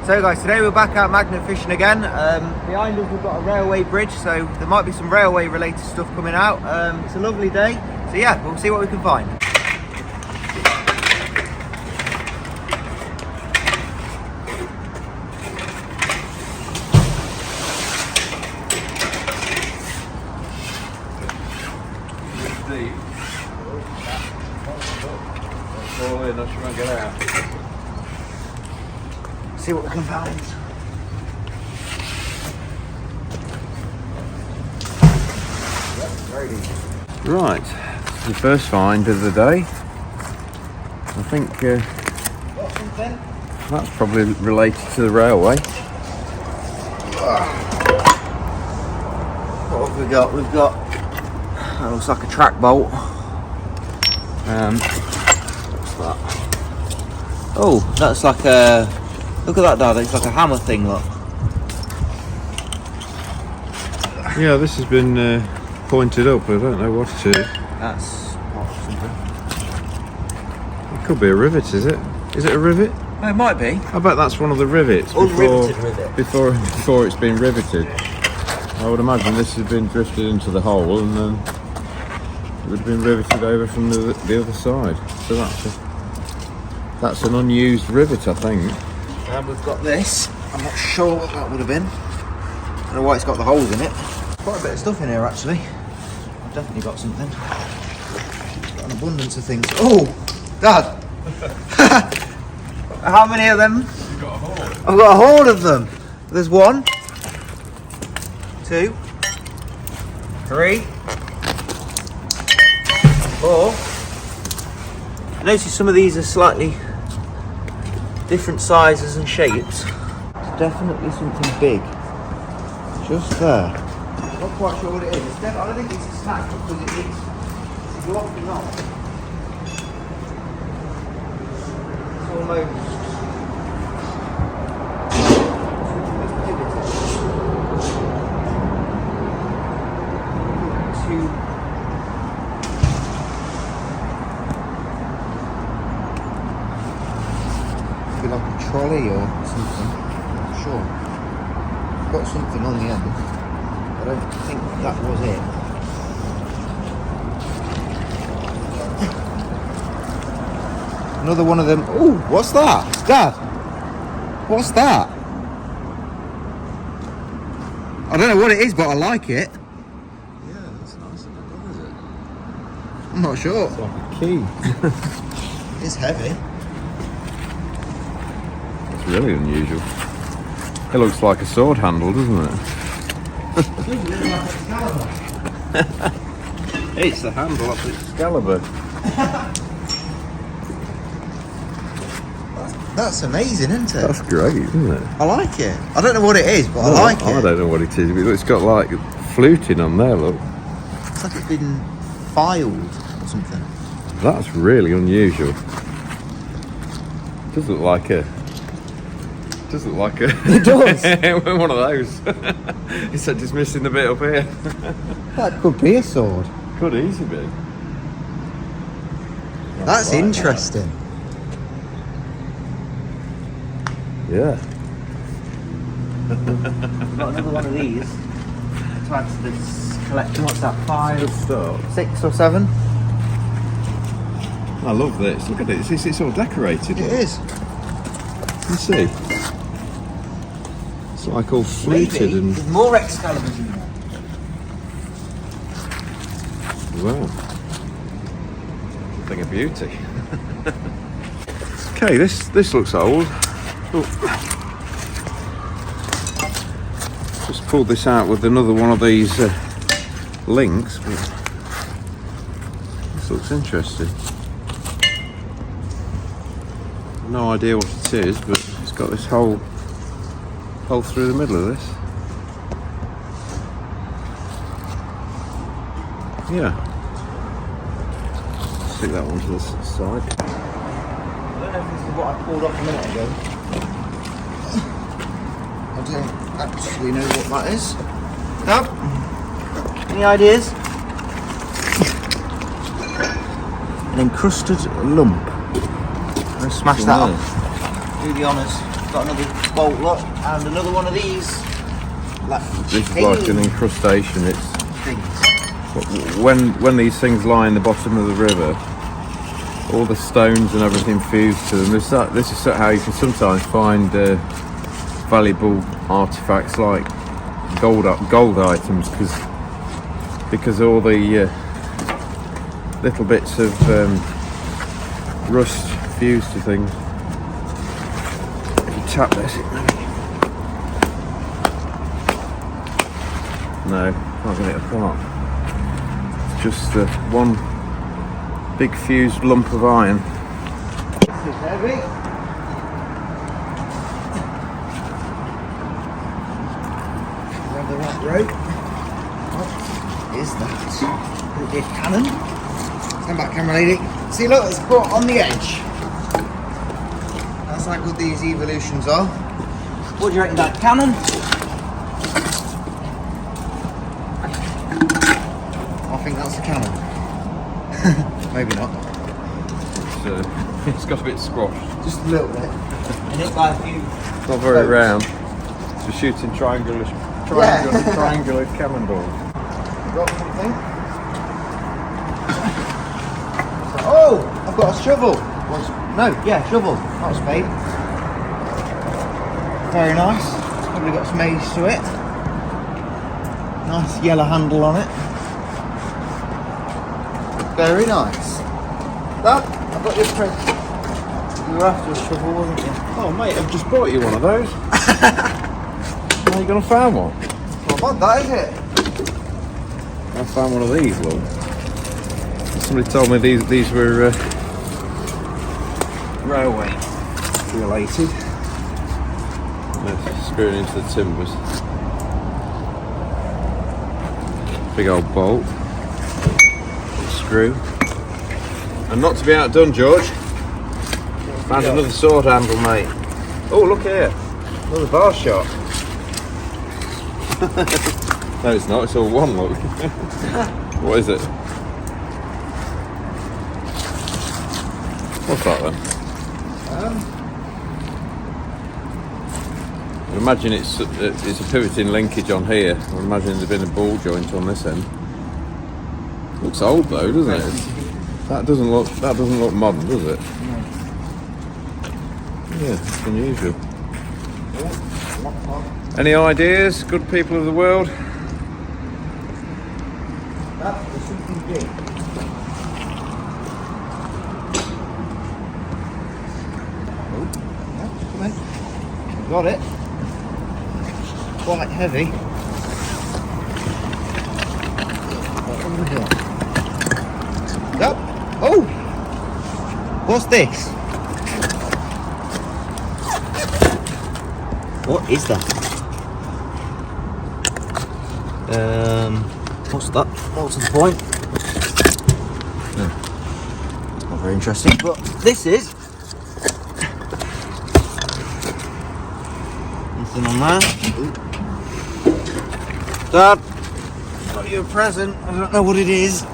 So guys, today we're back out magnet fishing again. Behind us we've got a railway bridge, so there might be some railway related stuff coming out. It's a lovely day, so yeah, we'll see what we can find. See what we can find. Right, the first find of the day. I think that's probably related to the railway. What have we got? We've got, that looks like a track bolt. What's that? Oh, that's like a, look at that, Dad, it's like a hammer thing, look. Yeah, this has been pointed up, I don't know what it is. That's what, something. It could be a rivet, is it? Is it a rivet? Oh, it might be. I bet that's one of the rivets. Unriveted rivet. Before it's been riveted. I would imagine this has been drifted into the hole and then it would have been riveted over from the other side. So that's an unused rivet, I think. And we've got this. I'm not sure what that would have been. I don't know why it's got the holes in it. Quite a bit of stuff in here actually. I've definitely got something. Got an abundance of things. Oh, Dad! How many of them? You've got a hole. I've got a hole of them. There's 1, 2, 3, 4. I noticed some of these are slightly different sizes and shapes. It's definitely something big. Just there. Not quite sure what it is. I don't think it's a snack because it's blocking off. It's almost. Feel like a trolley or something. Not sure. Got something on the end. I don't think that was it. Another one of them. Oh, what's that? Dad, what's that? I don't know what it is, but I like it. Yeah, that's nice and good, is it? I'm not sure. It's like a key. It's heavy. It's really unusual. It looks like a sword handle, doesn't it? It's the handle of Excalibur. That's amazing, isn't it? That's great, isn't it? I like it. I don't know what it is, but I like it. I don't know what it is, but it's got like fluting on there, look. It's like it's been filed or something. That's really unusual. Does look like a... It does. One of those. It's just missing the bit up here. That could be a sword. Could easily be. That's interesting. Yeah. We've got another one of these to add to this collection. What's that? 5, 6 or 7? I love this. Look at it. It's all decorated. It is. You see? It's like all fluted and... There's more Excaliburs in there. Wow. Thing of beauty. Okay, this looks old. Oh. Just pulled this out with another one of these links. But this looks interesting. No idea what it is, but it's got this hole through the middle of this. Yeah. Stick that one to the side. I don't know if this is what I pulled off a minute ago. I don't actually know what that is. No? Any ideas? An encrusted lump. I'm going to smash that up. Do the honours. Got another bolt, look, and another one of these. Like This is like an incrustation. It's things. when these things lie in the bottom of the river, all the stones and everything fused to them. This is how you can sometimes find valuable artifacts like gold items, because all the little bits of rust fused to things. If you tap this, no, can't get it apart. It's just one big fused lump of iron. This is heavy. Grab the right rope. What is that? Could it be a cannon? Stand back, camera lady. See, look, it's caught on the edge. That's how good these evolutions are. What do you reckon, that cannon? I think that's a cannon. Maybe not. It's got a bit squashed. Just a little bit. And it's like a few. It's not very round. It's for shooting triangular cannonballs. Got something? Oh, I've got a shovel. Shovel, not a spade. Very nice. It's probably got some age to it. Nice yellow handle on it. Very nice. Dad, I've got your present. You were after a shovel, wasn't you? Oh mate, I've just bought you one of those. How are you gonna find one? Not bad, that is it? I found one of these, look. Somebody told me these were railway related. They're screwing into the timbers. Big old bolt. Big screw. And not to be outdone, George, found another sword handle, mate. Oh, look here. Another bar shot. No, it's not. It's all one, look. What is it? What's that then? I imagine it's a pivoting linkage on here. I imagine there's been a ball joint on this end. Looks old though, doesn't it? That doesn't look modern, does it? No. Yeah, it's unusual. Any ideas, good people of the world? That was something big. Come on. Got it. Quite heavy. Over here. Yep. Oh! What's this? What is that? What's that? What's the point? Not very interesting, but this is. Nothing on there. Dad, got you a present. I don't know what it is.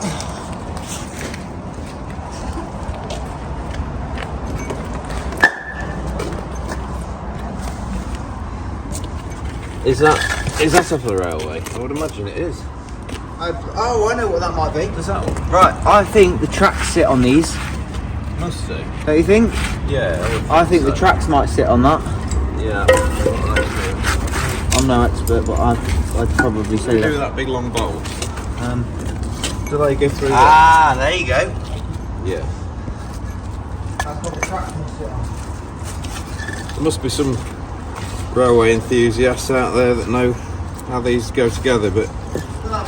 Is that off the railway? I would imagine it is. I know what that might be. Does that one? Right, I think the tracks sit on these. Must do. Don't you think? Yeah. I think the tracks might sit on that. Yeah. I'm no expert, but I'd probably say Do that. that big long bolt. Do they go through There you go. Yeah. That's what the tracks must sit on. There must be some railway enthusiasts out there that know how these go together, but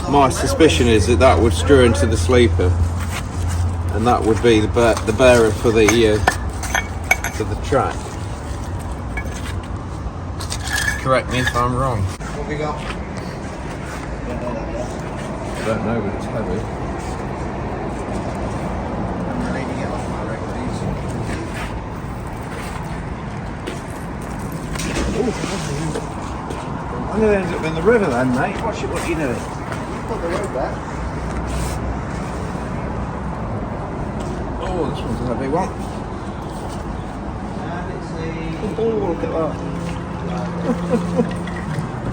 my suspicion is that would screw into the sleeper, and that would be the bearer for the track. Correct me if I'm wrong. What have we got? Don't know that yet. I don't know, but it's heavy. I'm ready to get off my record. I'm going to end up in the river then, mate. What are you doing? Put the road back. Oh, this one's a heavy one. And it's a Oh, look at that.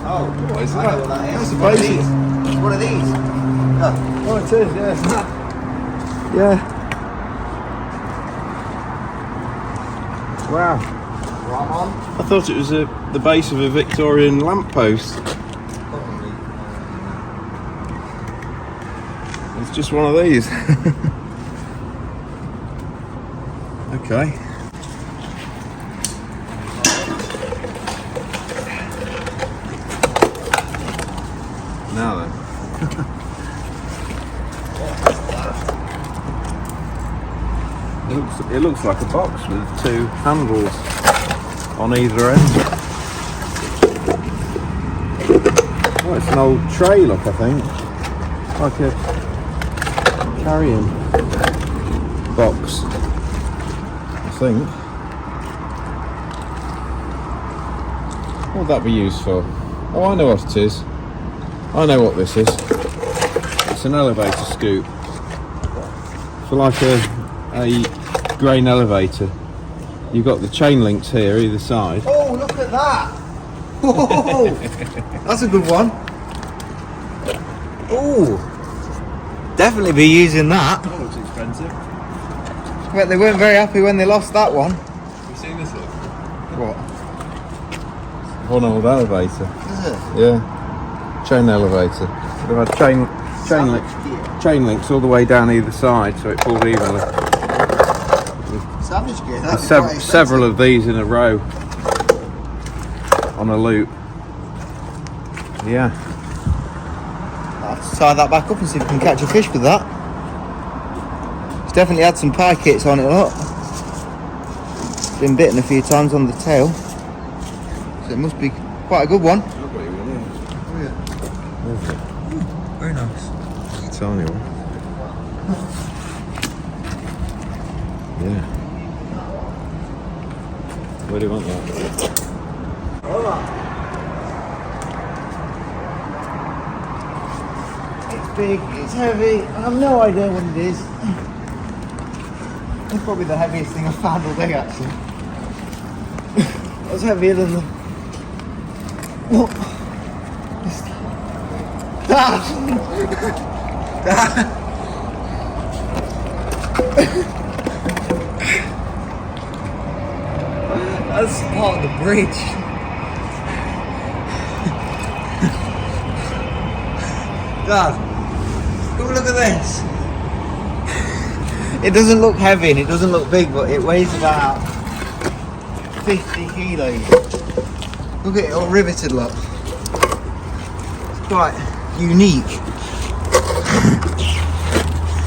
Oh, What is I know what that is. That's the One of basis. these. It's one of these. Look. Oh, it is, yeah. Yeah. Wow. Right on. I thought it was the base of a Victorian lamppost. Probably. It's just one of these. Okay. Now then. It looks like a box with two handles on either end. Oh, it's an old tray, look, I think. Like a carrying box, I think. What would that be used for? Oh, I know what it is. I know what this is. It's an elevator scoop. For like a grain elevator. You've got the chain links here either side. Oh, look at that! Oh, that's a good one. Oh, definitely be using that. That looks expensive. But they weren't very happy when they lost that one. Have you seen this look? What? One old elevator. Is it? Yeah. Chain elevator. They've had chain links all the way down either side so it pulls evenly. Savage gear. There's several of these in a row on a loop. Yeah. I'll have to tie that back up and see if we can catch a fish with that. It's definitely had some pie kits on it, look. It's been bitten a few times on the tail. So it must be quite a good one. I've got you one here. Oh, yeah. Where's it? Very nice. It's a tiny one. Yeah. Where do you want that? It's big, it's heavy, I have no idea what it is. It's probably the heaviest thing I've found all day actually. That's heavier than the... What? Dad! Dad! That's part of the bridge. Dad, come look at this. It doesn't look heavy and it doesn't look big, but it weighs about 50 kilos. Look at it all riveted, look. It's quite unique.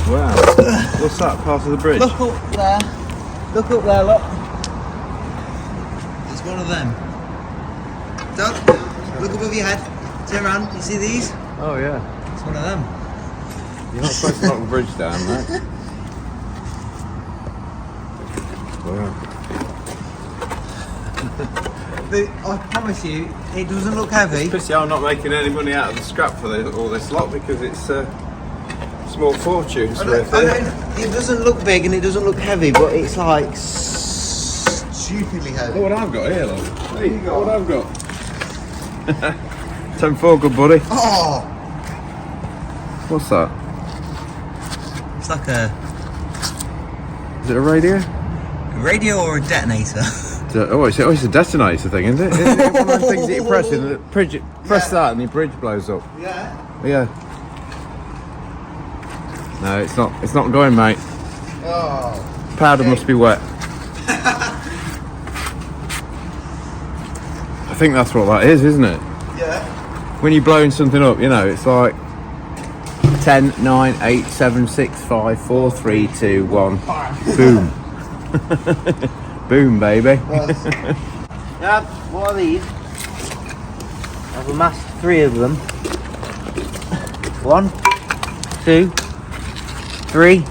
Wow. What's that part of the bridge? Look up there. Look up there, look. It's one of them. Dad, look above your head. Turn around. You see these? Oh yeah. It's one of them. You're not supposed to knock the bridge down, mate. Wow. I promise you, it doesn't look heavy. Pity I'm not making any money out of the scrap for all this lot because it's small fortunes worth it. It doesn't look big and it doesn't look heavy, but it's like stupidly heavy. Look what I've got here, look. Hey, look what I've got. 10-4, good buddy. Oh! What's that? It's like a Is it a radio? radio or a detonator. Oh, it's a detonator thing, isn't it? Isn't it one of those things that you press and the bridge, press that and the bridge blows up? Yeah. Yeah. No, it's not going, mate. Oh. Powder must be wet. I think that's what that is, isn't it? Yeah. When you're blowing something up, you know, it's like 10, 9, 8, 7, 6, 5, 4, 3, 2, 1. Boom. Boom, baby. Yeah, what are these? I've amassed 3 of them. 1, 2, 3.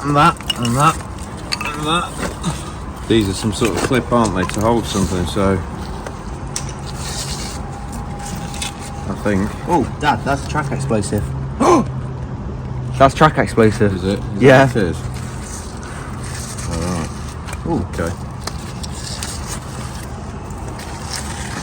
And that, and that, and that. These are some sort of clip, aren't they, to hold something, so... I think. Oh, Dad, that's a track explosive. That's track explosive. Is it? Yeah. It is. Alright. Ooh. Okay.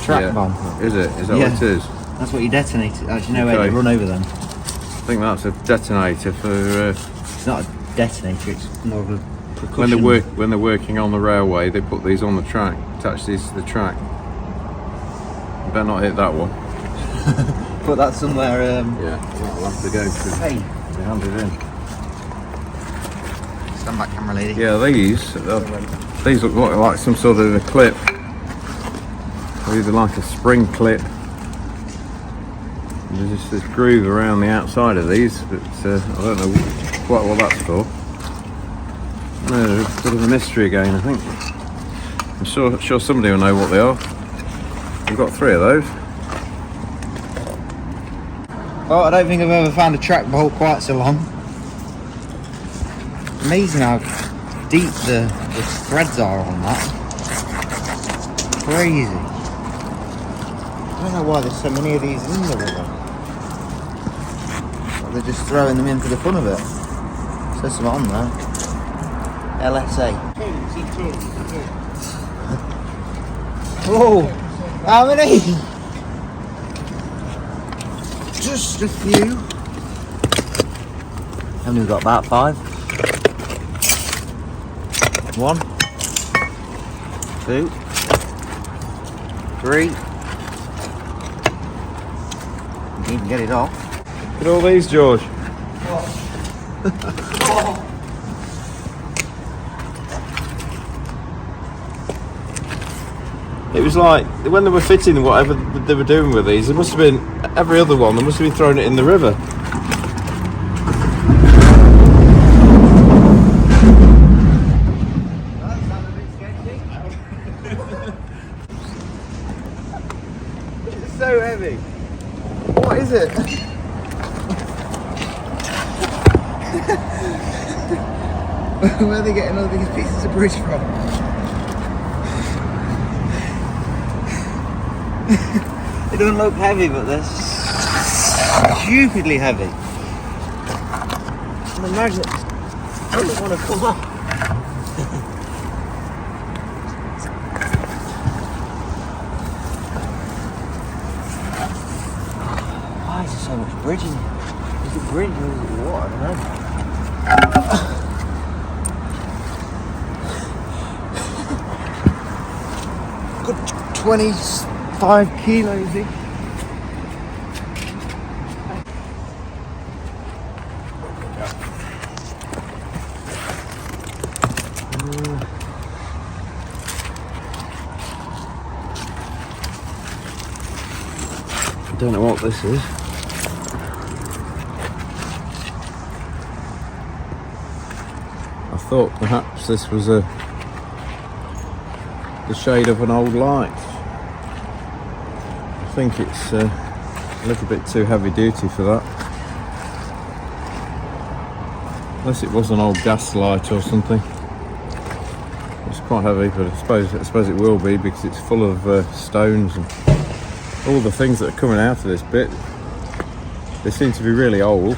Track bomb. Is it? Is that Yeah. what it is? That's what you detonate. Actually, no way, Okay. you run over them. I think that's a detonator for It's not a detonator, it's more of a percussion. when they're working on the railway. They put these on the track, attach these to the track. You better not hit that one. Put that somewhere. Yeah, that'll have to go to Hey, be handed in. stand back, camera lady. Yeah, these look like some sort of a clip, or either like a spring clip. There's just this groove around the outside of these, but I don't know quite what that's for. No, a bit of a mystery again, I think. I'm sure somebody will know what they are. We've got 3 of those. Well, I don't think I've ever found a track bolt quite so long. Amazing how deep the threads are on that. Crazy. I don't know why there's so many of these in the river. They're just throwing them in for the fun of it. Says something on there. LSA. Oh, how many? Just a few. How many we got? About 5. 1, 2, 3. You can get it off. Look at all these, George. It was like when they were fitting whatever they were doing with these, there must have been every other one. They must have been throwing it in the river. It's so heavy. What is it? Where are they getting all these pieces of bridge from? They don't look heavy, but they're stupidly heavy. And the magnets don't want to come off. Why is there so much bridge in here? Is it bridge or is it water? I don't know. Good 25 kilos, I think. I don't know what this is. I thought perhaps this was the shade of an old light. I think it's a little bit too heavy duty for that. Unless it was an old gas light or something. It's quite heavy, but I suppose it will be because it's full of stones and all the things that are coming out of this bit. They seem to be really old,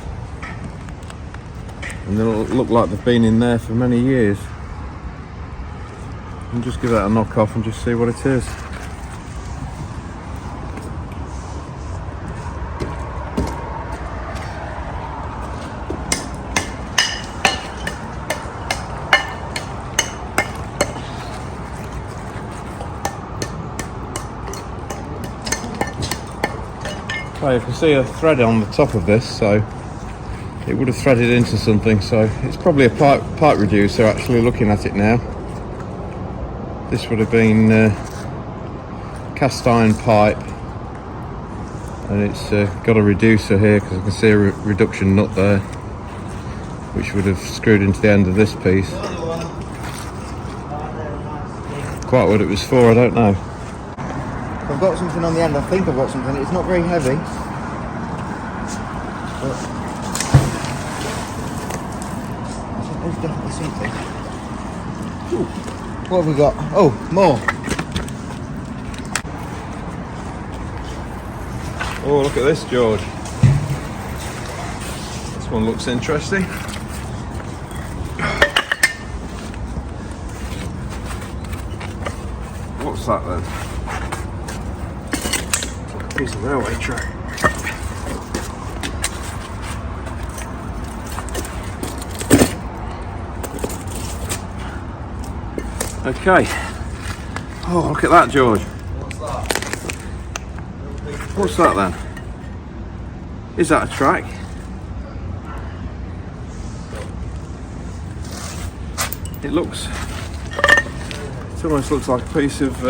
and they look like they've been in there for many years. And just give that a knock off and just see what it is. Okay, you can see a thread on the top of this, so it would have threaded into something, so it's probably a pipe reducer actually looking at it now. This would have been cast iron pipe, and it's got a reducer here because I can see a reduction nut there, which would have screwed into the end of this piece. Quite what it was for, I don't know. I've got something on the end, I think I've got something. It's not very heavy. But I think there's definitely something. Ooh. What have we got? Oh, more. Oh, look at this, George. This one looks interesting. What's that then? Piece of railway track. Okay. Oh, look at that, George. What's that? What's that then? Is that a track? It almost looks like a piece of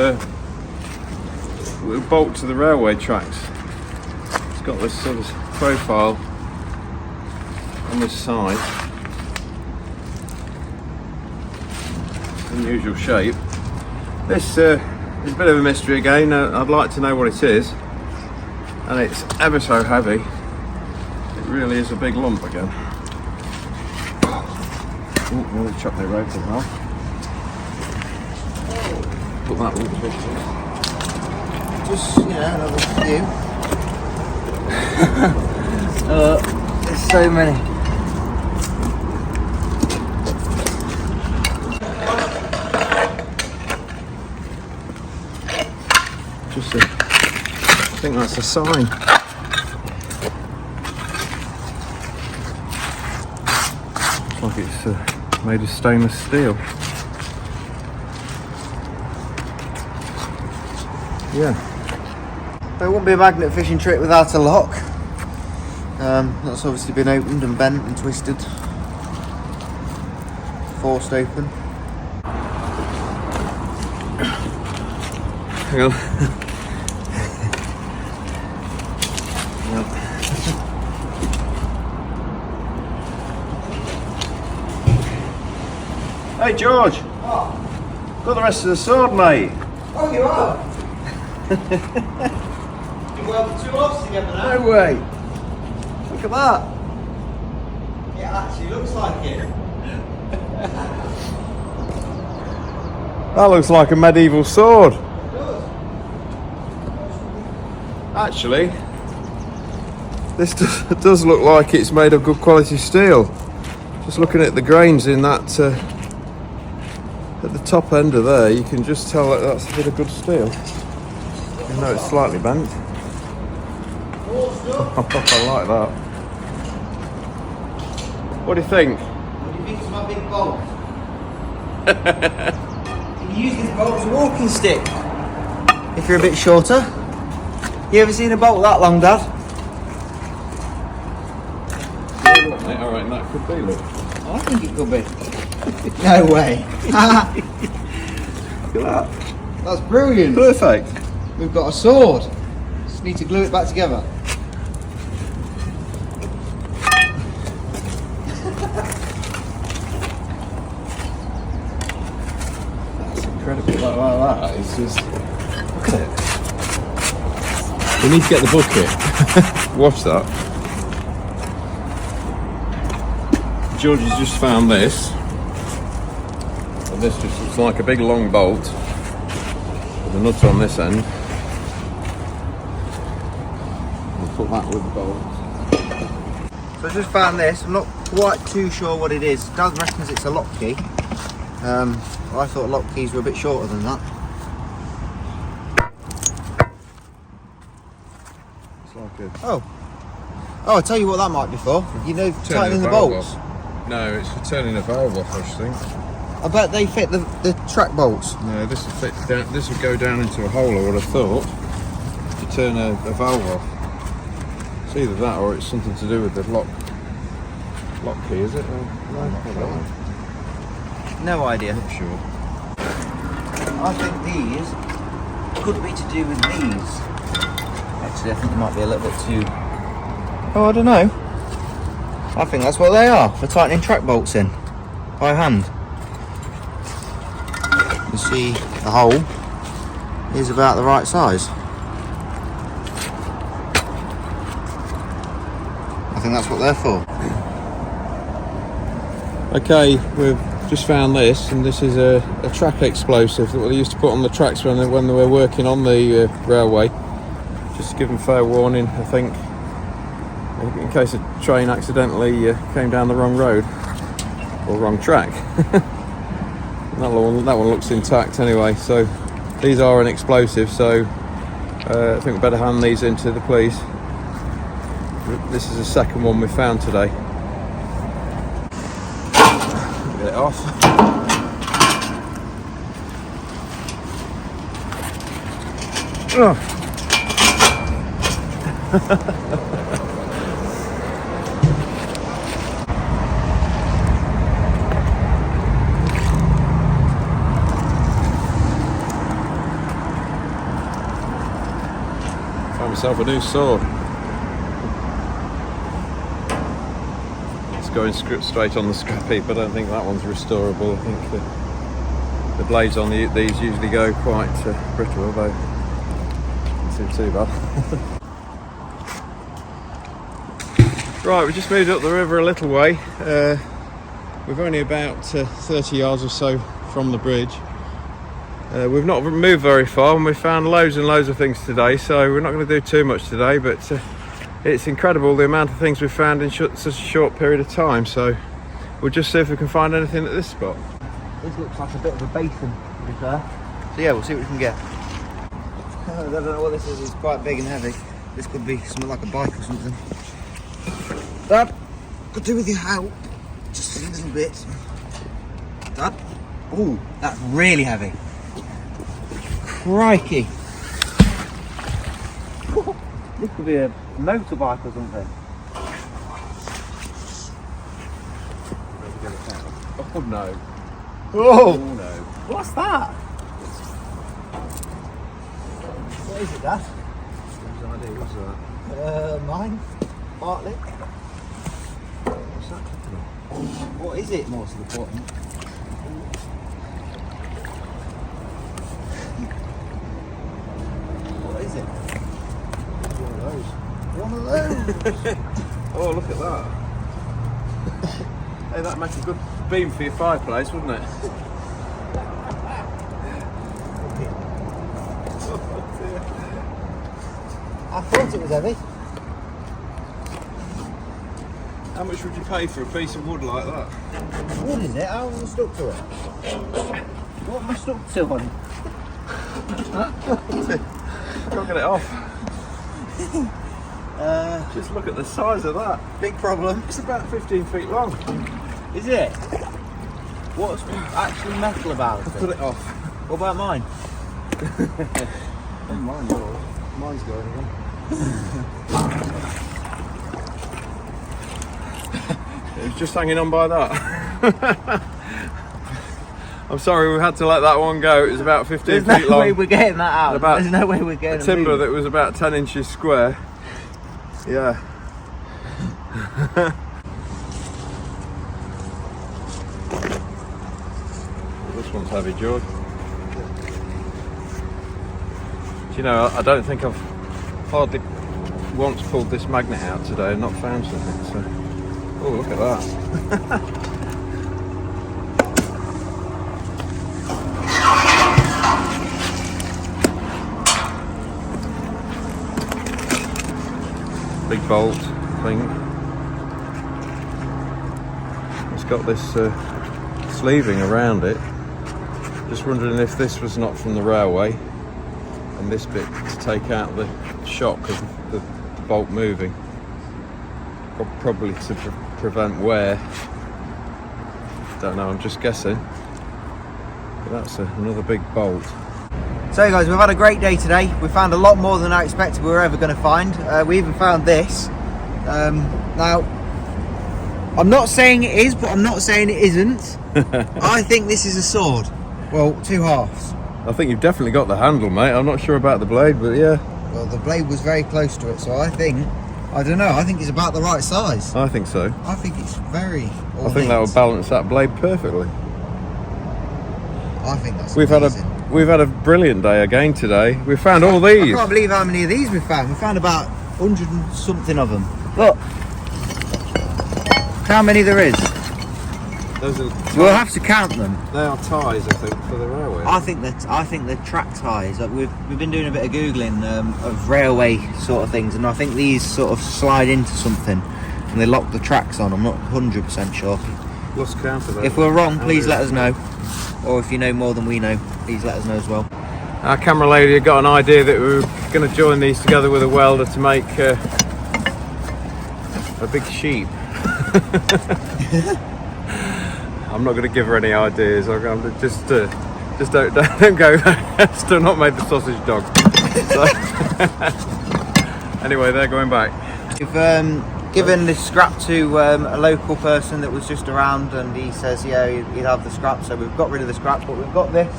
little bolt to the railway tracks. It's got this sort of profile on this side. Unusual shape. This is a bit of a mystery again. I'd like to know what it is, and it's ever so heavy. It really is a big lump again. Oh, nearly chopped my rope in half. Put that one to Just, you know, another few. There's so many. I think that's a sign. Looks like it's made of stainless steel. Yeah. It wouldn't be a magnet fishing trip without a lock. That's obviously been opened and bent and twisted. Forced open. Hang on. Hey George! What? Got the rest of the sword, mate. Oh, you are? You welded two halves together now? No way. Look at that. It actually looks like it. That looks like a medieval sword. It does. Actually, this does look like it's made of good quality steel. Just looking at the grains in that, at the top end of there, you can just tell that that's a bit of good steel. Even though it's slightly bent. I like that. What do you think? What do you think is my big bolt? You can use this bolt as a walking stick if you're a bit shorter. You ever seen a bolt that long, Dad? Alright, that could be, look. I think it could be. No way. Look at that. That's brilliant. Perfect. We've got a sword. Just need to glue it back together. That's incredible. Like that. It's just. Look at it. We need to get the bucket. Watch that. George has just found this. And this just looks like a big long bolt with a nut on this end. We'll put that with the bolt. So I just found this. I'm not quite too sure what it is. Dad reckons it's a lock key. Well, I thought lock keys were a bit shorter than that. It's like a Oh, I'll tell you what that might be for. You know, tightening the valve bolts. off. No, it's for turning a valve off, I think. I bet they fit the track bolts. No, this would fit down. This would go down into a hole, I would have thought, to turn a valve off. It's either that or it's something to do with the lock key, is it? Or, no, I don't know. No idea. Not sure. I think these could be to do with these. Actually, I think they might be a little bit too... Oh, I don't know. I think that's what they are, for tightening track bolts in by hand. You see the hole is about the right size. I think that's what they're for. Okay, we've just found this, and this is a track explosive that they used to put on the tracks when they were working on the railway. Just to give them fair warning, I think, in case a train accidentally came down the wrong road or wrong track. that one looks intact anyway, so These are an explosive, so I think we better hand these in to the police. This is the second one we found today. Get it off. Oh. Found myself a new sword. It's going straight on the scrap heap. I don't think that one's restorable. I think the blades on these usually go quite brittle, although it doesn't seem too bad. Right, we just moved up the river a little way. We're only about 30 yards or so from the bridge. We've not moved very far, and we've found loads and loads of things today, so we're not going to do too much today, but it's incredible the amount of things we've found in such a short period of time, so we'll just see if we can find anything at this spot. This looks like a bit of a basin, to be fair. So yeah, we'll see what we can get. I don't know what this is, it's quite big and heavy. This could be something like a bike or something. Dad, could do with your help. Just a little bit. Dad? Oh, that's really heavy. Crikey. This could be a motorbike or something. Oh no. Oh no. What's that? What is it, Dad? What's that? Mine. Partly. What's that? What is it, most important? What is it? One of those. Oh, look at that. Hey, that'd make a good beam for your fireplace, wouldn't it? I thought it was heavy. How much would you pay for a piece of wood like that? What is it? How am I stuck to it? What am I stuck to on? Can't get it off. Just look at the size of that. Big problem. It's about 15 feet long. Is it? What's actually metal about it? Put it off. What about mine? Mine's yours. Mine's going again. It was just hanging on by that. I'm sorry, we had to let that one go. It was about 15 feet long. There's no way we're getting that out. There's no way we're getting a timber that was about 10 inches square. Yeah. This one's heavy, George. Do you know, I don't think I've hardly once pulled this magnet out today and not found something. So, oh, look at that. Big bolt thing. It's got this sleeving around it. Just wondering if this was not from the railway, and this bit to take out the shock of the bolt moving, probably to prevent wear. Don't know, I'm just guessing. But that's another big bolt. So guys, we've had a great day today. We found a lot more than I expected we were ever going to find. We even found this. Now, I'm not saying it is, but I'm not saying it isn't. I think this is a sword. Well, two halves. I think you've definitely got the handle, mate. I'm not sure about the blade, but yeah. Well, the blade was very close to it, so I think it's about the right size. I think so. I think it's very ornate. I think that will balance that blade perfectly. I think that's We've had a brilliant day again today. We found all these. I can't believe how many of these we found. We found about 100 and something of them. Look, how many there is. Those are We'll have to count them. They are ties, I think, for the railway. I think they're track ties. Like we've been doing a bit of googling of railway sort of things, and I think these sort of slide into something and they lock the tracks on. I'm not 100% sure. Lost count of that. If we're wrong, please let us know. Or if you know more than we know, please let us know as well. Our camera lady had got an idea that we were going to join these together with a welder to make a big sheep. I'm not going to give her any ideas. I'm going to just don't go. Still not made the sausage dog. So, anyway, they're going back. We've given this scrap to a local person that was just around, and he says, yeah, he'd have the scrap. So we've got rid of the scrap, but we've got this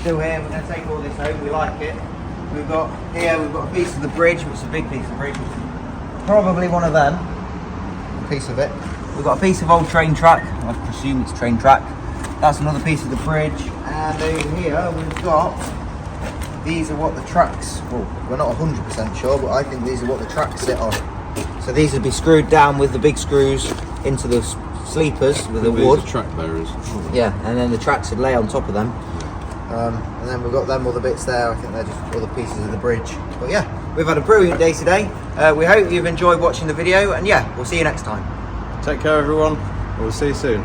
still here. We're going to take all this home. We like it. We've got a piece of the bridge, which is a big piece of bridge, which is probably one of them. A piece of it. We've got a piece of old train track. I presume it's train track. That's another piece of the bridge. And over here we've got, these are what the tracks, well, we're not 100% sure, but I think these are what the tracks sit on. So these would be screwed down with the big screws into the sleepers with the wood. Track bearers. Yeah, and then the tracks would lay on top of them. And then we've got them other bits there. I think they're just other pieces of the bridge. But yeah, we've had a brilliant day today. We hope you've enjoyed watching the video, and yeah, we'll see you next time. Take care, everyone. We'll see you soon.